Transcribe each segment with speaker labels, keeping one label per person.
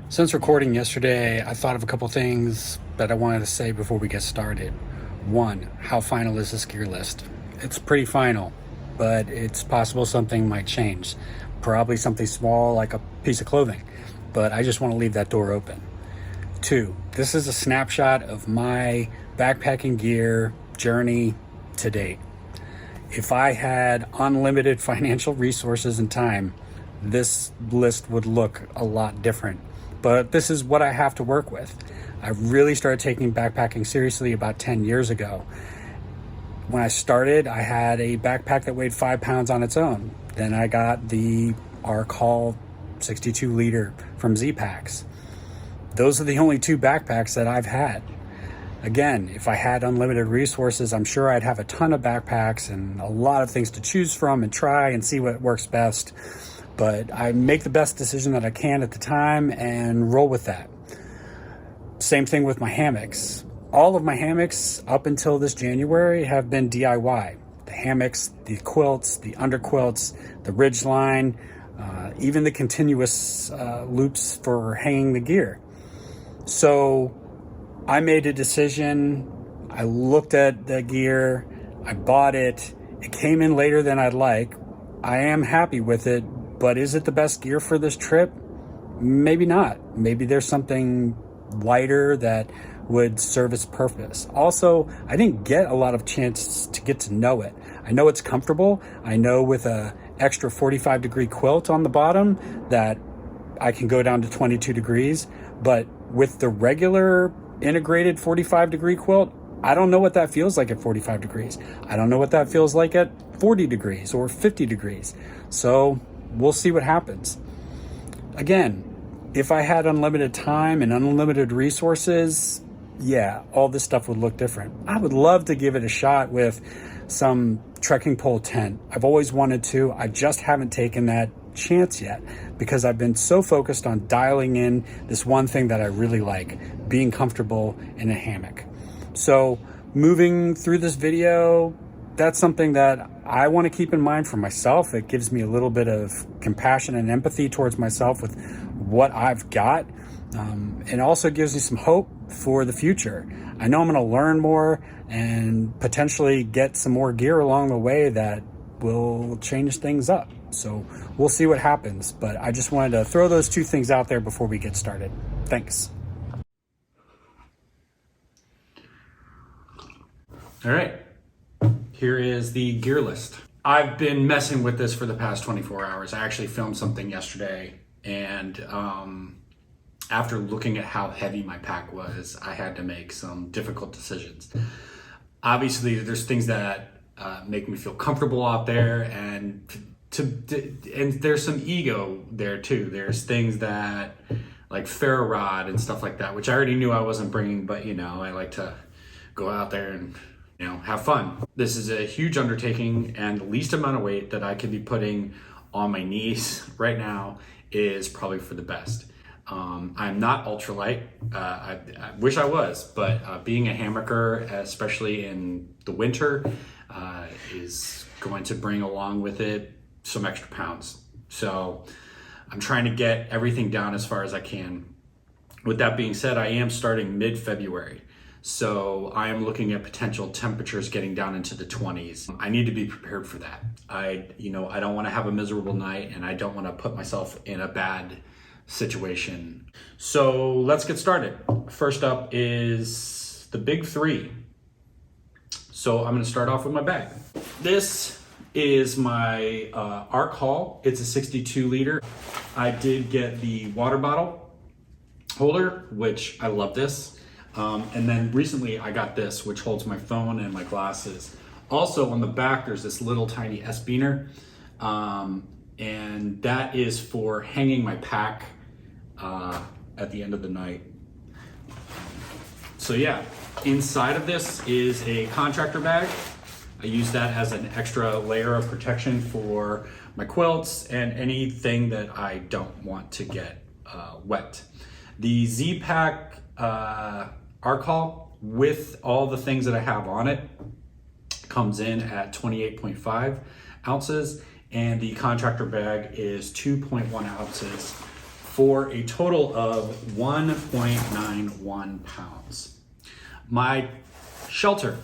Speaker 1: Since recording yesterday, I thought of a couple things that I wanted to say before we get started. One, how final is this gear list? It's pretty final, but it's possible something might change. Probably something small like a piece of clothing, but I just want to leave that door open. Two, this is a snapshot of my backpacking gear journey to date. If I had unlimited financial resources and time, this list would look a lot different. But this is what I have to work with. I really started taking backpacking seriously about 10 years ago. When I started, I had a backpack that weighed 5 pounds on its own. Then I got the Arc Haul 62 liter from Z-Packs. Those are the only two backpacks that I've had. Again, if I had unlimited resources, I'm sure I'd have a ton of backpacks and a lot of things to choose from and try and see what works best. But I make the best decision that I can at the time and roll with that. Same thing with my hammocks. All of my hammocks up until this January have been DIY. The hammocks, the quilts, the underquilts, the ridge line, even the continuous loops for hanging the gear. So I made a decision. I looked at the gear. I bought it. It came in later than I'd like. I am happy with it, but is it the best gear for this trip? Maybe not. Maybe there's something lighter that would serve its purpose. Also, I didn't get a lot of chance to get to know it. I know it's comfortable. I know with a extra 45-degree quilt on the bottom that I can go down to 22 degrees, but with the regular integrated 45-degree quilt, I don't know what that feels like at 45 degrees. I don't know what that feels like at 40 degrees or 50 degrees. So we'll see what happens. Again, if I had unlimited time and unlimited resources, yeah, all this stuff would look different. I would love to give it a shot with some trekking pole tent. I've always wanted to. I just haven't taken that chance yet because I've been so focused on dialing in this one thing that I really like, being comfortable in a hammock. So moving through this video, that's something that I want to keep in mind for myself. It gives me a little bit of compassion and empathy towards myself with what I've got. And also gives me some hope for the future. I know I'm going to learn more and potentially get some more gear along the way that will change things up. So we'll see what happens. But I just wanted to throw those two things out there before we get started. Thanks. All right. Here is the gear list. I've been messing with this for the past 24 hours. I actually filmed something yesterday, and after looking at how heavy my pack was, I had to make some difficult decisions. Obviously, there's things that make me feel comfortable out there, and there's some ego there too. There's things that like ferro rod and stuff like that, which I already knew I wasn't bringing, but I like to go out there and have fun. This is a huge undertaking, and the least amount of weight that I could be putting on my knees right now is probably for the best. I'm not ultralight. I wish I was, but being a hammocker, especially in the winter, is going to bring along with it some extra pounds. So I'm trying to get everything down as far as I can. With that being said, I am starting mid-February. So I am looking at potential temperatures getting down into the 20s. I need to be prepared for that. I don't want to have a miserable night, and I don't want to put myself in a bad situation. So let's get started. First up is the big three. So I'm going to start off with my bag. This is my Arc Haul. It's a 62 liter. I did get the water bottle holder, which I love this. And then recently I got this, which holds my phone and my glasses. Also on the back, there's this little tiny S-beaner. And that is for hanging my pack at the end of the night. So yeah, inside of this is a contractor bag. I use that as an extra layer of protection for my quilts and anything that I don't want to get wet. The Z-Pack Arc Haul, with all the things that I have on it, comes in at 28.5 ounces, and the contractor bag is 2.1 ounces for a total of 1.91 pounds. My shelter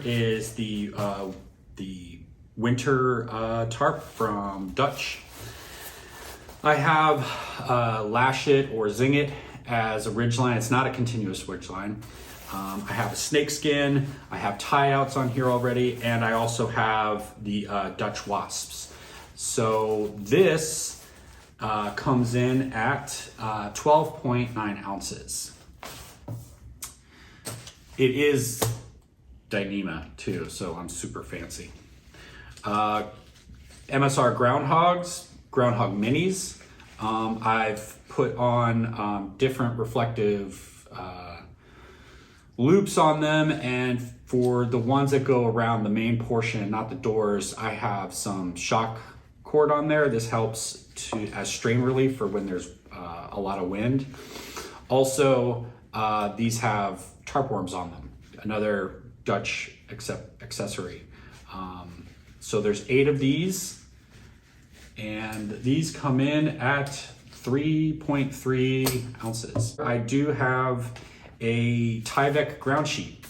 Speaker 1: is the winter tarp from Dutch. I have Lash It or Zing It as a ridgeline. It's not a continuous ridgeline. I have a snake skin. I have tie outs on here already, and I also have the Dutch wasps. So this comes in at 12.9 ounces. It is Dyneema too, so I'm super fancy. MSR groundhog minis. I've put on different reflective loops on them, and for the ones that go around the main portion, not the doors, I have some shock cord on there. This helps as strain relief for when there's a lot of wind. Also, these have tarpworms on them, another Dutch accessory. So there's 8 of these, and these come in at 3.3 ounces. I do have a Tyvek ground sheet.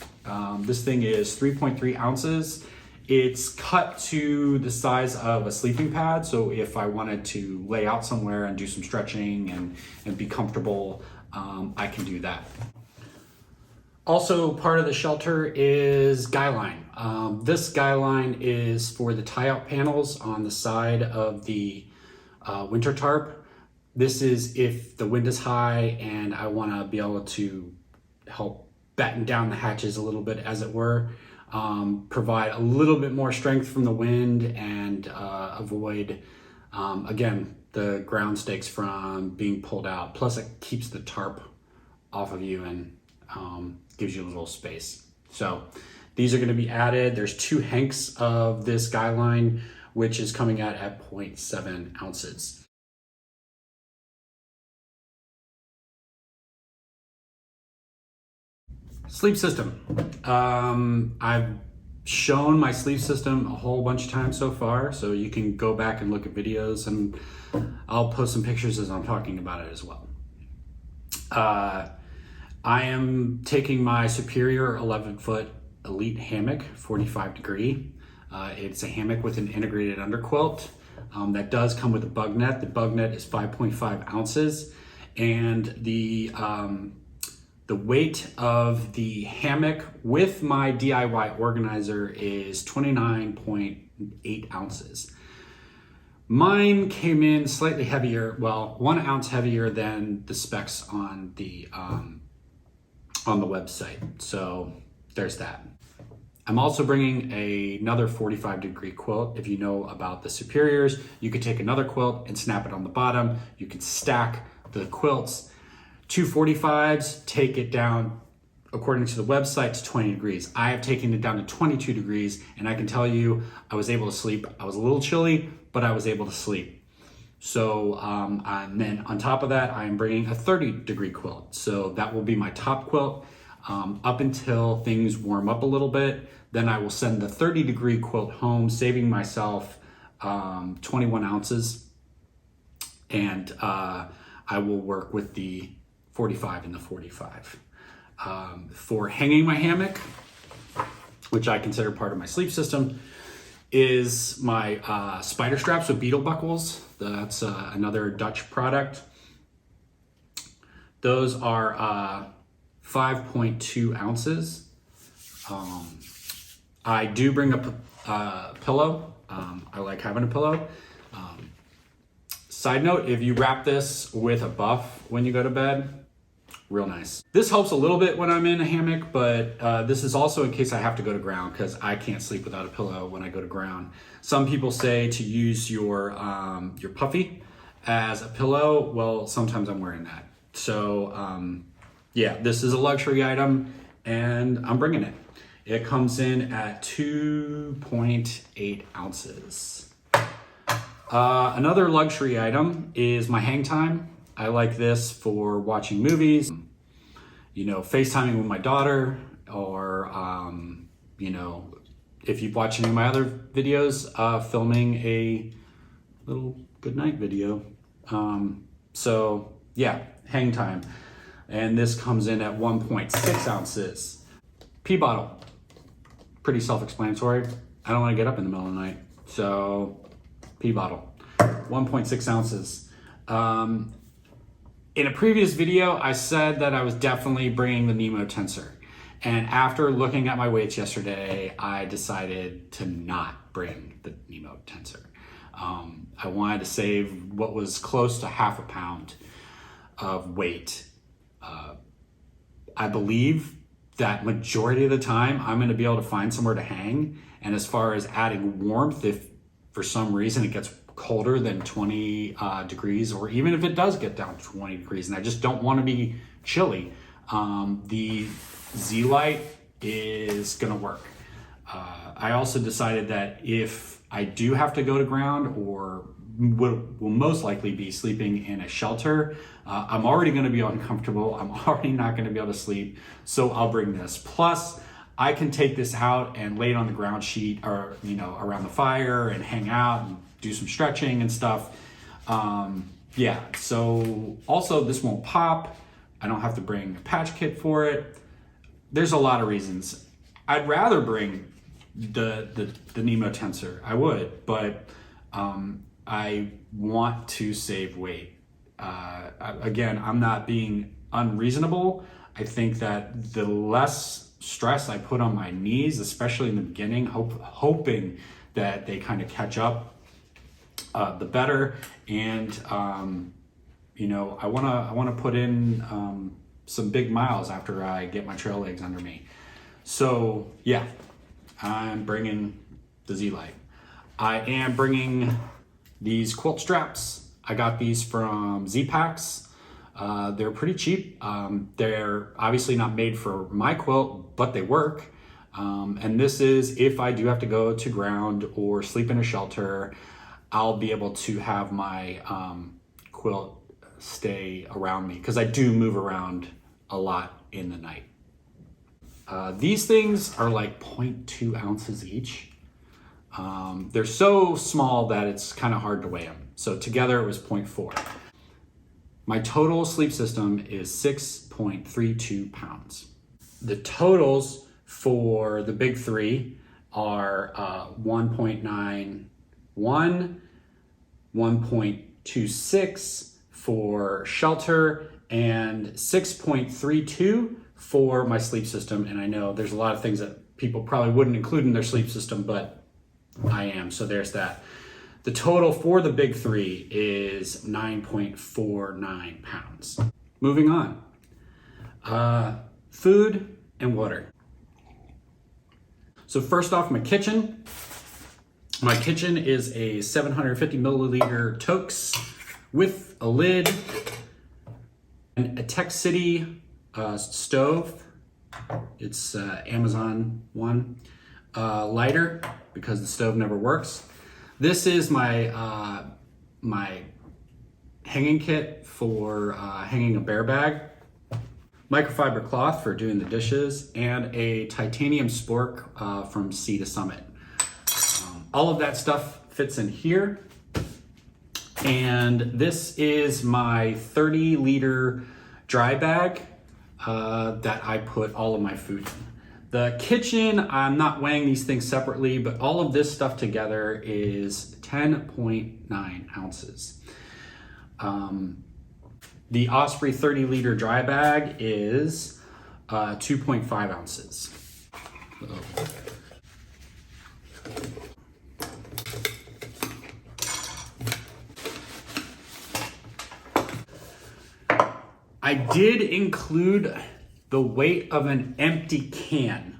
Speaker 1: This thing is 3.3 ounces. It's cut to the size of a sleeping pad, so if I wanted to lay out somewhere and do some stretching and be comfortable, I can do that. Also, part of the shelter is guy line. This guy line is for the tie-out panels on the side of the winter tarp. This is if the wind is high and I want to be able to help batten down the hatches a little bit, as it were, provide a little bit more strength from the wind, and avoid, again, the ground stakes from being pulled out. Plus it keeps the tarp off of you and gives you a little space. So these are going to be added. There's 2 hanks of this guy line, which is coming out at 0.7 ounces. Sleep system. I've shown my sleep system a whole bunch of times so far, so you can go back and look at videos, and I'll post some pictures as I'm talking about it as well. I am taking my Superior 11-foot Elite hammock, 45 degree. It's a hammock with an integrated underquilt that does come with a bug net. The bug net is 5.5 ounces, and the weight of the hammock with my DIY organizer is 29.8 ounces. Mine came in slightly heavier, well, 1 ounce heavier than the specs on the website. So there's that. I'm also bringing another 45 degree quilt. If you know about the Superiors, you could take another quilt and snap it on the bottom. You can stack the quilts. 2 45s, take it down, according to the website, to 20 degrees. I have taken it down to 22 degrees, and I can tell you I was able to sleep. I was a little chilly, but I was able to sleep. So and then on top of that, I'm bringing a 30 degree quilt. So that will be my top quilt up until things warm up a little bit. Then I will send the 30 degree quilt home, saving myself 21 ounces. And I will work with the 45 and the 45. For hanging my hammock, which I consider part of my sleep system, is my spider straps with beetle buckles. That's another Dutch product. Those are 5.2 ounces. I do bring a pillow. I like having a pillow. Side note, if you wrap this with a buff when you go to bed, real nice. This helps a little bit when I'm in a hammock, but this is also in case I have to go to ground, because I can't sleep without a pillow when I go to ground. Some people say to use your puffy as a pillow. Well, sometimes I'm wearing that. So yeah, this is a luxury item, and I'm bringing it. It comes in at 2.8 ounces. Another luxury item is my hang time. I like this for watching movies, you know, FaceTiming with my daughter, or, you know, if you've watched any of my other videos, filming a little goodnight video. So yeah, hang time. And this comes in at 1.6 ounces. Pee bottle, pretty self-explanatory. I don't want to get up in the middle of the night, so pee bottle, 1.6 ounces. In a previous video, I said that I was definitely bringing the Nemo tensor. And after looking at my weights yesterday, I decided to not bring the Nemo tensor. I wanted to save what was close to half a pound of weight. I believe that majority of the time I'm going to be able to find somewhere to hang. And as far as adding warmth, if for some reason it gets colder than 20 degrees, or even if it does get down to 20 degrees and I just don't want to be chilly, the Z-Lite is going to work. I also decided that if I do have to go to ground, or will most likely be sleeping in a shelter, I'm already going to be uncomfortable. I'm already not going to be able to sleep, so I'll bring this. Plus, I can take this out and lay it on the ground sheet, or around the fire, and hang out and do some stretching and stuff. Yeah. So also, this won't pop. I don't have to bring a patch kit for it. There's a lot of reasons. I'd rather bring the Nemo tensor. I would, but I want to save weight. Again, I'm not being unreasonable. I think that the less stress I put on my knees, especially in the beginning, hoping that they kind of catch up, the better. And I want to put in some big miles after I get my trail legs under me. So yeah, I'm bringing the Z-Lite. I am bringing these quilt straps. I got these from Z-Packs. They're pretty cheap. They're obviously not made for my quilt, but they work. And this is if I do have to go to ground or sleep in a shelter, I'll be able to have my quilt stay around me, because I do move around a lot in the night. These things are like 0.2 ounces each. They're so small that it's kind of hard to weigh them. So together it was 0.4. My total sleep system is 6.32 pounds. The totals for the big three are 1.91, 1.26 for shelter, and 6.32 for my sleep system. And I know there's a lot of things that people probably wouldn't include in their sleep system, but I am, so there's that. The total for the big three is 9.49 pounds. Moving on. Food and water. So first off, my kitchen. My kitchen is a 750 milliliter Toaks with a lid, and a Tech City stove. It's Amazon one. Lighter, because the stove never works. This is my my hanging kit for hanging a bear bag, microfiber cloth for doing the dishes, and a titanium spork from Sea to Summit. All of that stuff fits in here. And this is my 30-liter dry bag that I put all of my food in. The kitchen, I'm not weighing these things separately, but all of this stuff together is 10.9 ounces. The Osprey 30-liter dry bag is 2.5 ounces. I did include the weight of an empty can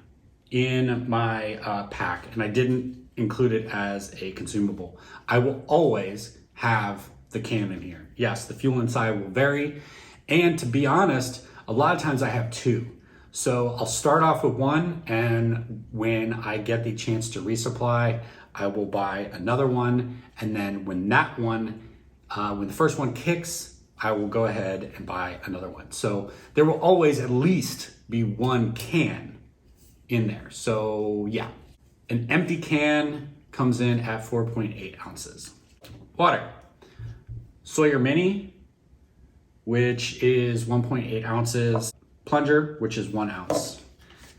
Speaker 1: in my pack, and I didn't include it as a consumable. I will always have the can in here. Yes, the fuel inside will vary, and to be honest, a lot of times I have two. So I'll start off with one, and when I get the chance to resupply, I will buy another one, and then when that one, when the first one kicks, I will go ahead and buy another one. So there will always at least be one can in there. So yeah, an empty can comes in at 4.8 ounces. Water. Sawyer Mini, which is 1.8 ounces, plunger, which is 1 ounce.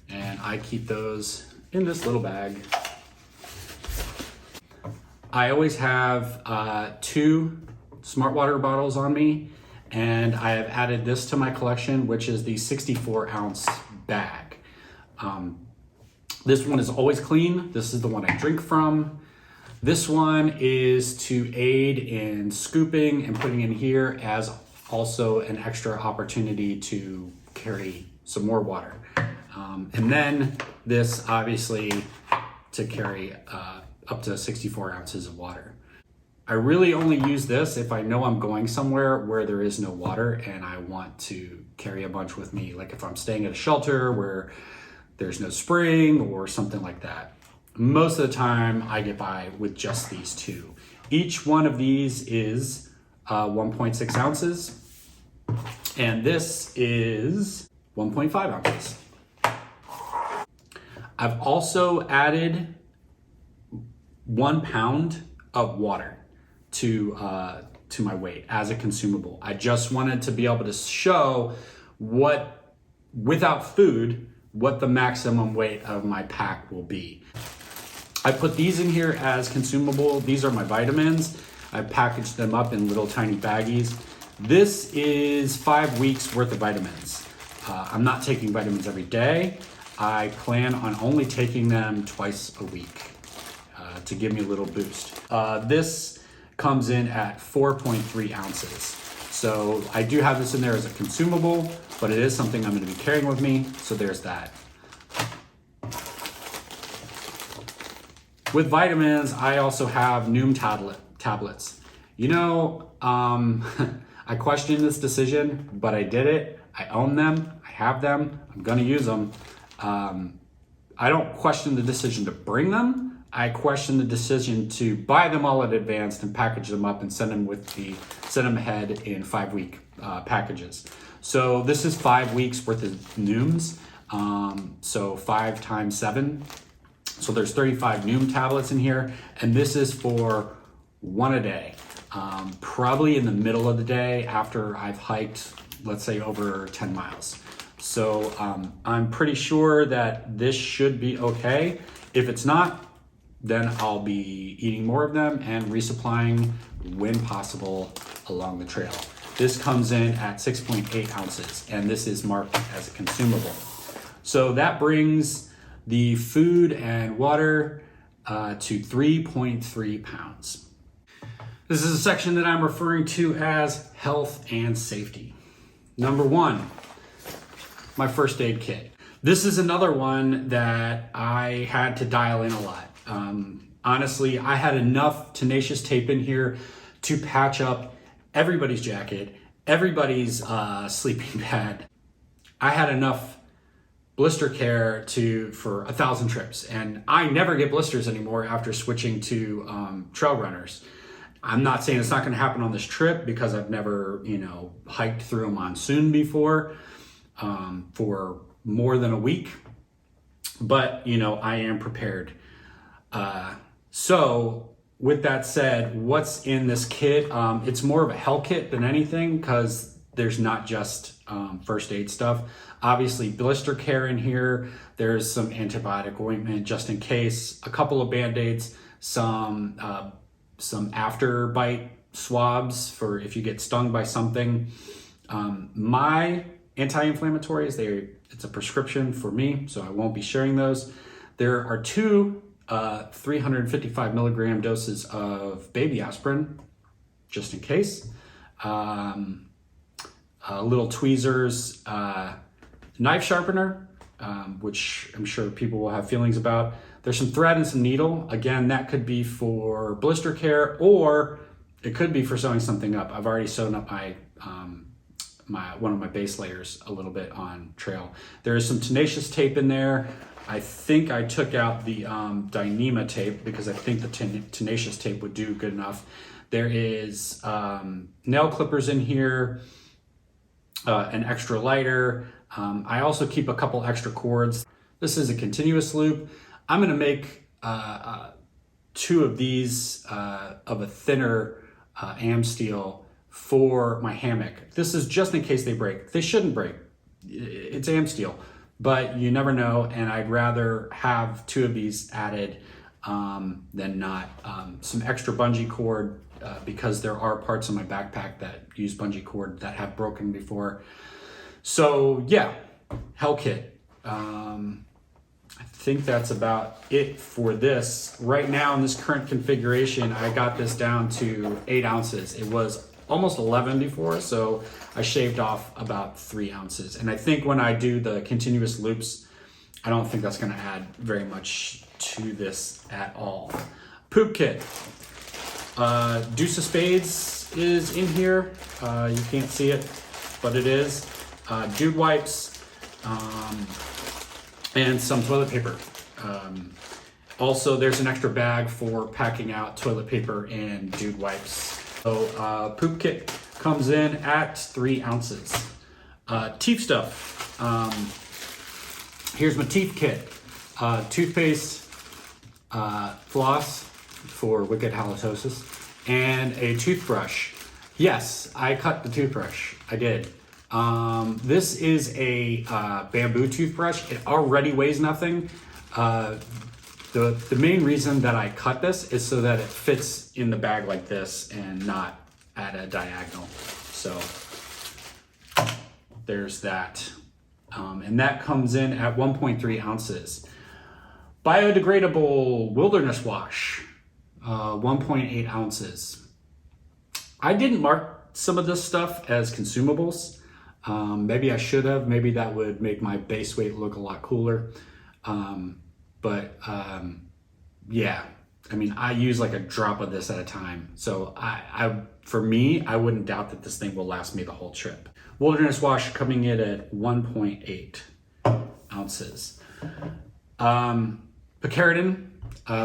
Speaker 1: And I keep those in this little bag. I always have 2 smart water bottles on me, and I have added this to my collection, which is the 64 ounce bag. This one is always clean. This is the one I drink from. This one is to aid in scooping and putting in here as also an extra opportunity to carry some more water. And then this obviously to carry up to 64 ounces of water. I really only use this if I know I'm going somewhere where there is no water and I want to carry a bunch with me. Like if I'm staying at a shelter where there's no spring or something like that. Most of the time I get by with just these 2. Each one of these is 1.6 ounces. And this is 1.5 ounces. I've also added 1 pound of water to my weight as a consumable. I just wanted to be able to show what, without food, what the maximum weight of my pack will be. I put these in here as consumable. These are my vitamins. I packaged them up in little tiny baggies. This is 5 weeks worth of vitamins. I'm not taking vitamins every day. I plan on only taking them twice a week to give me a little boost. This comes in at 4.3 ounces. So I do have this in there as a consumable, but it is something I'm gonna be carrying with me, so there's that. With vitamins, I also have Noom tablets. You know, I questioned this decision, but I did it. I own them, I have them, I'm gonna use them. I don't question the decision to bring them. I question the decision to buy them all in advance and package them up and send them ahead in 5-week packages. So this is 5 weeks worth of Nooms. So 5 times 7. So there's 35 Noom tablets in here, and this is for 1 a day. Probably in the middle of the day after I've hiked, let's say over 10 miles. So I'm pretty sure that this should be okay. If it's not, then I'll be eating more of them and resupplying when possible along the trail. This comes in at 6.8 ounces, and this is marked as a consumable. So that brings the food and water to 3.3 pounds. This is a section that I'm referring to as health and safety. Number 1, my first aid kit. This is another one that I had to dial in a lot. Honestly, I had enough tenacious tape in here to patch up everybody's jacket, everybody's sleeping pad. I had enough blister care for 1,000 trips, and I never get blisters anymore after switching to trail runners. I'm not saying it's not going to happen on this trip because I've never, hiked through a monsoon before for more than a week, but I am prepared. So with that said, what's in this kit? It's more of a hell kit than anything because there's not just first aid stuff. Obviously blister care in here. There's some antibiotic ointment just in case, a couple of Band-Aids, some after bite swabs for if you get stung by something. My anti-inflammatories, it's a prescription for me, so I won't be sharing those. There are 2 355 milligram doses of baby aspirin, just in case. Little tweezers, knife sharpener, which I'm sure people will have feelings about. There's some thread and some needle. Again, that could be for blister care, or it could be for sewing something up. I've already sewn up one of my base layers a little bit on trail. There is some tenacious tape in there. I think I took out the Dyneema tape because I think the tenacious tape would do good enough. There is nail clippers in here, an extra lighter. I also keep a couple extra cords. This is a continuous loop. I'm gonna make 2 of these of a thinner am steel for my hammock. This is just in case they break. They shouldn't break. It's AM steel, but you never know, and I'd rather have 2 of these added than not. Some extra bungee cord, because there are parts of my backpack that use bungee cord that have broken before. So yeah, Hell Kit. I think that's about it for this. Right now in this current configuration, I got this down to 8 ounces. It was almost 11 before, so I shaved off about 3 ounces. And I think when I do the continuous loops, I don't think that's gonna add very much to this at all. Poop kit. Deuce of Spades is in here. You can't see it, but it is. Dude wipes, and some toilet paper. Also, there's an extra bag for packing out toilet paper and dude wipes. So poop kit comes in at 3 ounces. Teeth stuff. Here's my teeth kit. Toothpaste, floss for wicked halitosis, and a toothbrush. Yes, I cut the toothbrush. I did. This is a bamboo toothbrush. It already weighs nothing. The main reason that I cut this is so that it fits in the bag like this and not at a diagonal. So there's that. And that comes in at 1.3 ounces. Biodegradable wilderness wash, 1.8 ounces. I didn't mark some of this stuff as consumables. Maybe I should have. Maybe that would make my base weight look a lot cooler. Yeah, I mean, I use like a drop of this at a time. So for me, I wouldn't doubt that this thing will last me the whole trip. Wilderness wash coming in at 1.8 ounces. Picaridin,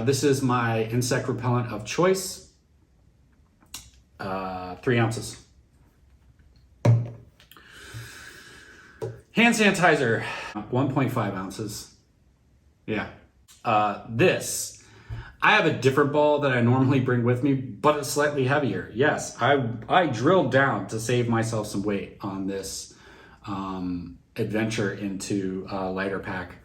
Speaker 1: this is my insect repellent of choice. 3 ounces. Hand sanitizer, 1.5 ounces. Yeah. This, I have a different ball that I normally bring with me, but it's slightly heavier. Yes, I drilled down to save myself some weight on this adventure into lighter pack.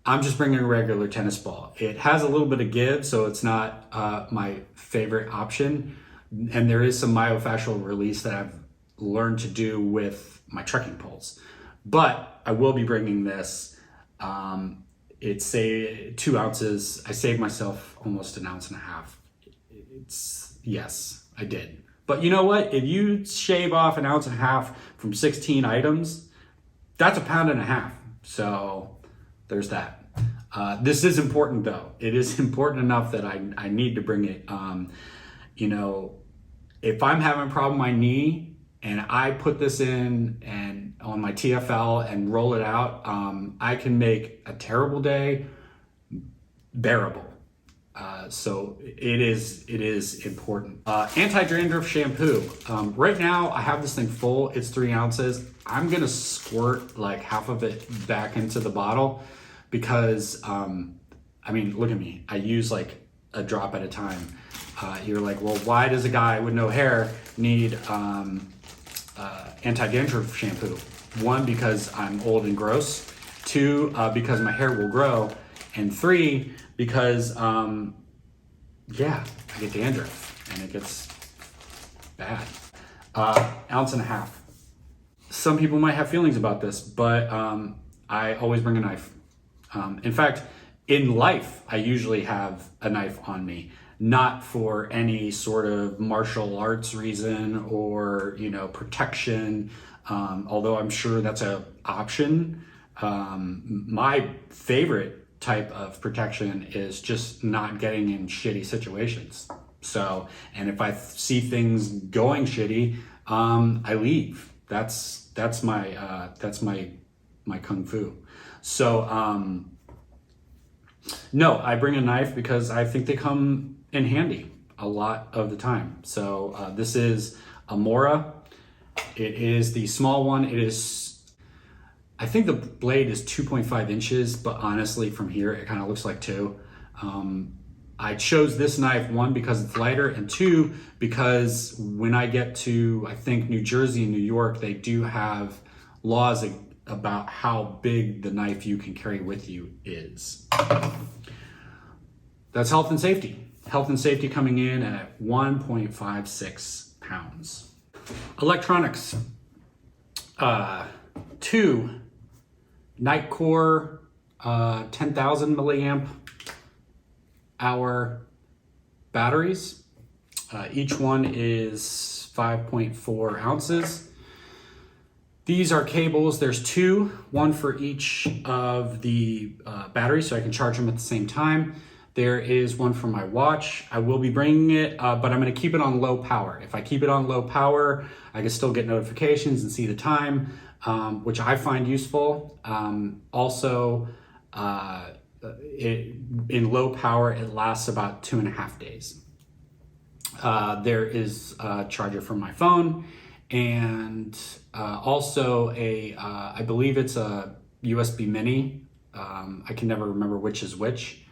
Speaker 1: I'm just bringing a regular tennis ball. It has a little bit of give, so it's not my favorite option. And there is some myofascial release that I've learned to do with my trekking poles. But I will be bringing this. It's 2 ounces. I saved myself almost 1.5 ounces. Yes, I did. But you know what? If you shave off 1.5 ounces from 16 items, that's 1.5 pounds. So there's that. This is important though. It is important enough that I need to bring it. You know, if I'm having a problem with my knee and I put this in and on my TFL and roll it out, I can make a terrible day bearable. So it is important. Anti-dandruff shampoo. Right now I have this thing full. It's 3 ounces. I'm gonna squirt like half of it back into the bottle because, I mean, look at me. I use like a drop at a time. You're like, well, why does a guy with no hair need anti-dandruff shampoo? 1, because I'm old and gross. 2, because my hair will grow. And 3, because, yeah, I get dandruff and it gets bad. 1.5 ounces. Some people might have feelings about this, but I always bring a knife. In fact, in life, I usually have a knife on me. Not for any sort of martial arts reason or, you know, protection, although I'm sure that's an option. My favorite type of protection is just not getting in shitty situations. So, and if I see things going shitty, I leave. That's my kung fu. So, no, I bring a knife because I think they come in handy a lot of the time. So this is a Mora. It is the small one. It is, I think the blade is 2.5 inches, but honestly from here it kind of looks like 2. I chose this knife, one, because it's lighter, and two, because when I get to, I think, New Jersey and New York, they do have laws about how big the knife you can carry with you is. That's health and safety. Health and safety coming in at 1.56 pounds. Electronics. 2 Nightcore 10,000 milliamp hour batteries. Each one is 5.4 ounces. These are cables. There's 2, one for each of the batteries, so I can charge them at the same time. There is one for my watch. I will be bringing it, but I'm going to keep it on low power. If I keep it on low power, I can still get notifications and see the time, which I find useful. Also, in low power, it lasts about 2.5 days. There is a charger for my phone, and also I believe it's a USB mini. I can never remember which is which.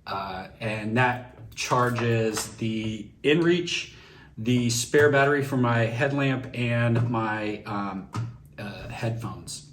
Speaker 1: And that charges the InReach, the spare battery for my headlamp, and my headphones.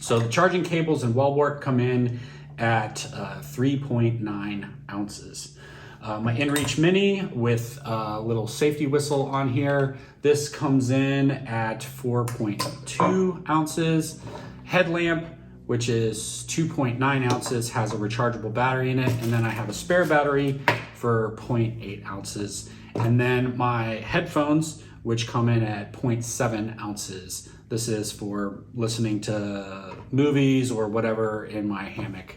Speaker 1: So the charging cables and wall wart come in at 3.9 ounces. My InReach Mini with a little safety whistle on here. This comes in at 4.2 ounces. Headlamp, which is 2.9 ounces, has a rechargeable battery in it. And then I have a spare battery for 0.8 ounces. And then my headphones, which come in at 0.7 ounces. This is for listening to movies or whatever in my hammock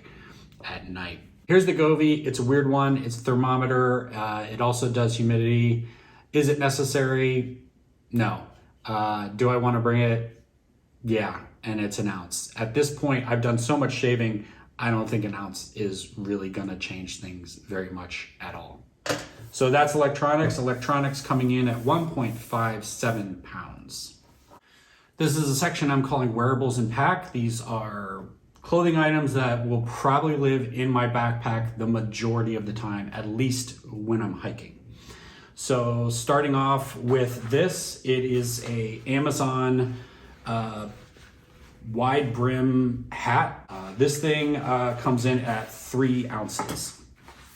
Speaker 1: at night. Here's the Govee. It's a weird one. It's a thermometer. It also does humidity. Is it necessary? No. Do I want to bring it? Yeah, and it's an ounce. At this point, I've done so much shaving, I don't think an ounce is really gonna change things very much at all. So that's electronics. Electronics coming in at 1.57 pounds. This is a section I'm calling wearables and pack. These are clothing items that will probably live in my backpack the majority of the time, at least when I'm hiking. So starting off with this, it is a Amazon wide brim hat. This thing comes in at 3 ounces.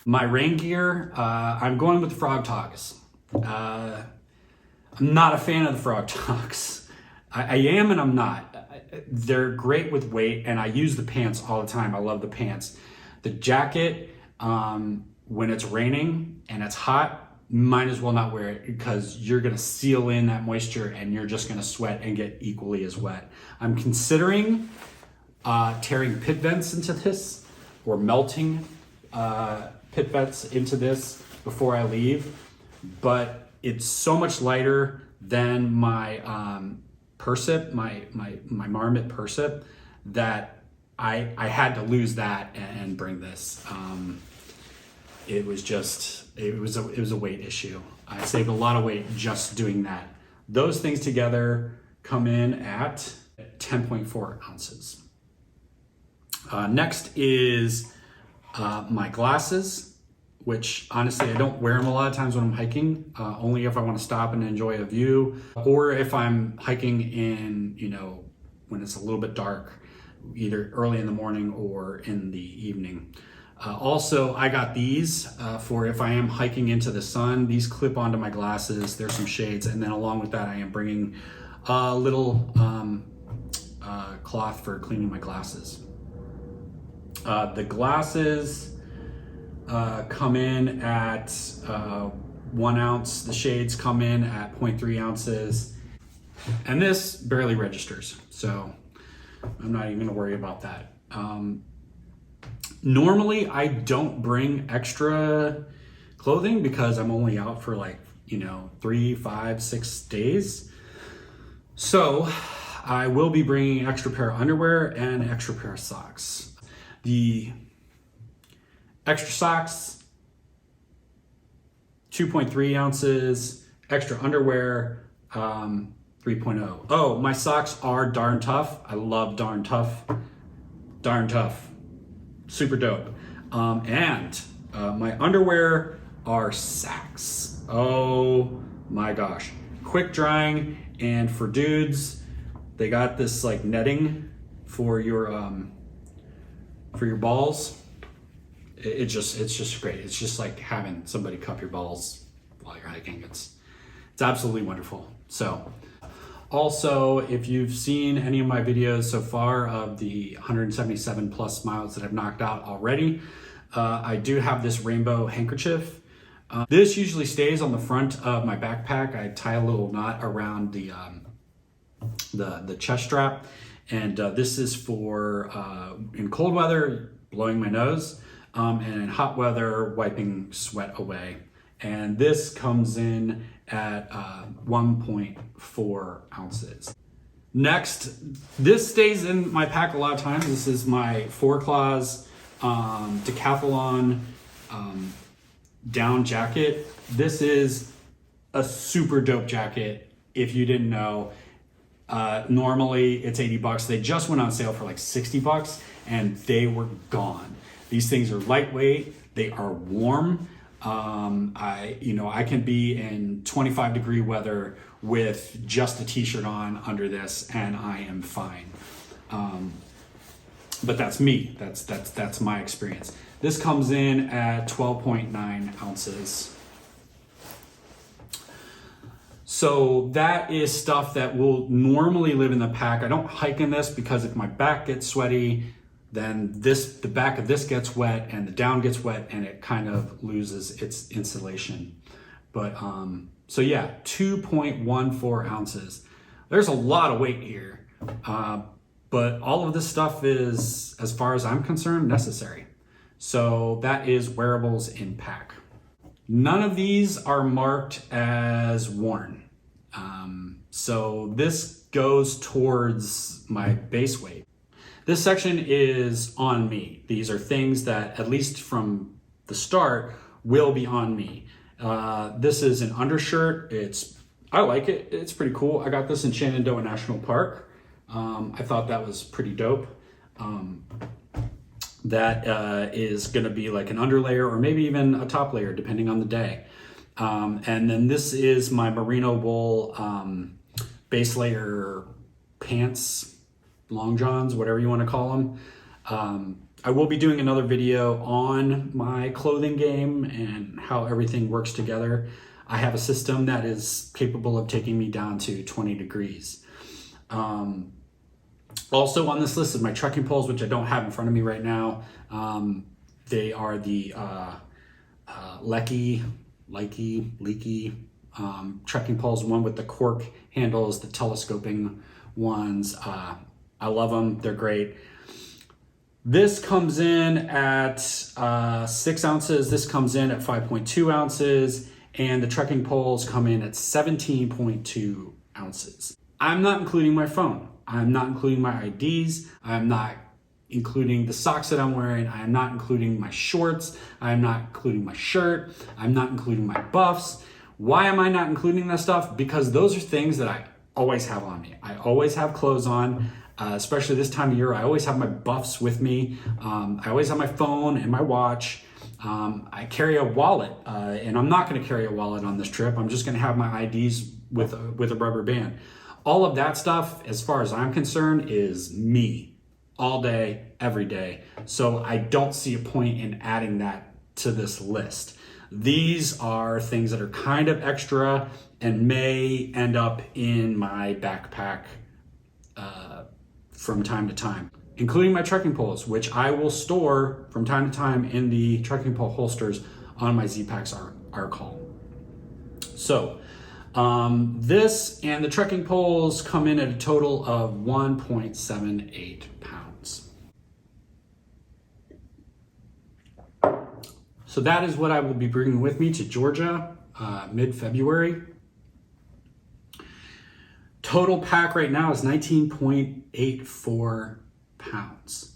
Speaker 1: My rain gear, I'm going with the Frog Togs. I'm not a fan of the Frog Togs. I am and I'm not. They're great with weight, and I use the pants all the time. I love the pants. The jacket, when it's raining and it's hot, might as well not wear it, because you're gonna seal in that moisture and you're just gonna sweat and get equally as wet. I'm considering tearing pit vents into this, or melting pit vents into this before I leave, but it's so much lighter than my Persip, my Marmot Persip, that I had to lose that and bring this. It was a weight issue. I saved a lot of weight just doing that. Those things together come in at 10.4 ounces. Next is my glasses, which honestly, I don't wear them a lot of times when I'm hiking, only if I want to stop and enjoy a view, or if I'm hiking in, when it's a little bit dark, either early in the morning or in the evening. Also, I got these for if I am hiking into the sun. These clip onto my glasses. There's some shades, and then along with that, I am bringing a little cloth for cleaning my glasses. The glasses come in at 1 ounce. The shades come in at 0.3 ounces. And this barely registers, so I'm not even gonna worry about that. Normally, I don't bring extra clothing because I'm only out for 3, 5, 6 days. So I will be bringing an extra pair of underwear and an extra pair of socks. The extra socks, 2.3 ounces, extra underwear, 3.0. Oh, my socks are darn tough. I love darn tough. Darn tough. Super dope. And My underwear are Sacs. Oh my gosh. Quick drying, and for dudes, they got this like netting for your balls. It's just great. It's just like having somebody cup your balls while you're hiking. It's absolutely wonderful. So also, if you've seen any of my videos so far of the 177 plus miles that I've knocked out already, I do have this rainbow handkerchief. This usually stays on the front of my backpack. I tie a little knot around the chest strap, and this is for in cold weather blowing my nose, and in hot weather wiping sweat away. And this comes in at 1.4 ounces. Next, this stays in my pack a lot of times. This is my Four Claws Decathlon down jacket. This is a super dope jacket. If you didn't know, normally it's 80 bucks. They just went on sale for like 60 bucks and they were gone. These things are lightweight. They are warm. I can be in 25-degree weather with just a t-shirt on under this and I am fine. But that's me. That's my experience. This comes in at 12.9 ounces. So that is stuff that will normally live in the pack. I don't hike in this because if my back gets sweaty, then the back of this gets wet and the down gets wet and it kind of loses its insulation. But so yeah, 2.14 ounces. There's a lot of weight here. But all of this stuff is, as far as I'm concerned, necessary. So that is wearables in pack. None of these are marked as worn. So this goes towards my base weight. This section is on me. These are things that, at least from the start, will be on me. This is an undershirt. I like it. It's pretty cool. I got this in Shenandoah National Park. I thought that was pretty dope. That is gonna be like an underlayer or maybe even a top layer depending on the day. And then this is my merino wool base layer pants, long johns, whatever you wanna call them. I will be doing another video on my clothing game and how everything works together. I have a system that is capable of taking me down to 20 degrees. Also on this list is my trekking poles, which I don't have in front of me right now. They are the Leaky trekking poles, one with the cork handles, the telescoping ones. I love them, they're great. This comes in at 6 ounces, this comes in at 5.2 ounces, and the trekking poles come in at 17.2 ounces. I'm not including my phone. I'm not including my IDs. I'm not including the socks that I'm wearing. I am not including my shorts. I am not including my shirt. I'm not including my buffs. Why am I not including that stuff? Because those are things that I always have on me. I always have clothes on, especially this time of year. I always have my buffs with me. I always have my phone and my watch. I carry a wallet, and I'm not gonna carry a wallet on this trip. I'm just gonna have my IDs with a rubber band. All of that stuff, as far as I'm concerned, is me all day, every day. So I don't see a point in adding that to this list. These are things that are kind of extra and may end up in my backpack from time to time, including my trekking poles, which I will store from time to time in the trekking pole holsters on my Z-Packs are called. So this and the trekking poles come in at a total of 1.78 pounds. So that is what I will be bringing with me to Georgia mid-February. Total pack right now is 19.84 pounds.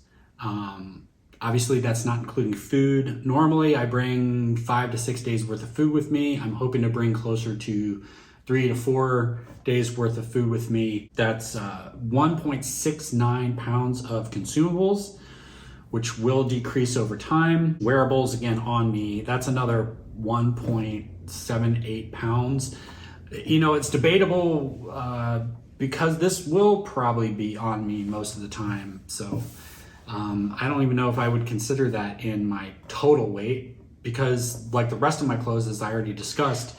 Speaker 1: Obviously that's not including food. Normally I bring 5 to 6 days worth of food with me. I'm hoping to bring closer to 3 to 4 days worth of food with me. That's 1.69 pounds of consumables, which will decrease over time. Wearables, again, on me, that's another 1.78 pounds. You know, it's debatable because this will probably be on me most of the time. So I don't even know if I would consider that in my total weight, because like the rest of my clothes, as I already discussed,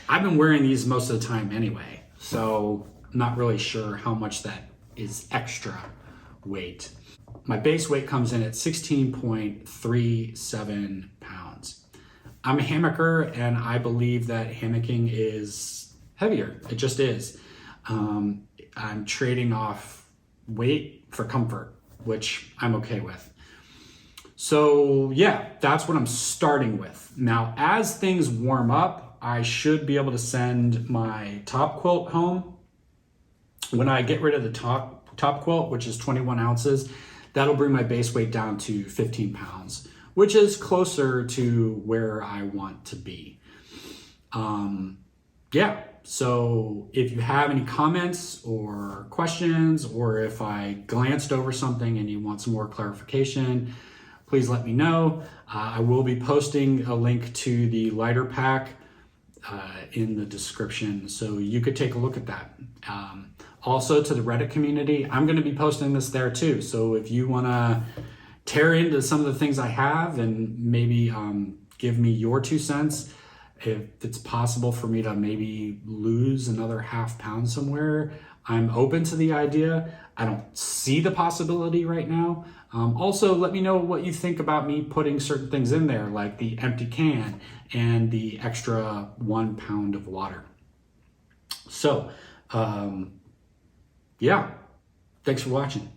Speaker 1: I've been wearing these most of the time anyway. So I'm not really sure how much that is extra weight. My base weight comes in at 16.37 pounds. I'm a hammocker, and I believe that hammocking is heavier. It just is. I'm trading off weight for comfort, which I'm okay with. So yeah, that's what I'm starting with. Now, as things warm up, I should be able to send my top quilt home. When I get rid of the top quilt, which is 21 ounces, that'll bring my base weight down to 15 pounds, which is closer to where I want to be. Yeah, so if you have any comments or questions, or if I glanced over something and you want some more clarification, please let me know. I will be posting a link to the lighter pack in the description, so you could take a look at that. Also, to the Reddit community, I'm going to be posting this there too. So if you want to tear into some of the things I have and maybe give me your 2 cents, if it's possible for me to maybe lose another half pound somewhere, I'm open to the idea. I don't see the possibility right now. Also, let me know what you think about me putting certain things in there, like the empty can and the extra 1 pound of water. So, yeah, thanks for watching.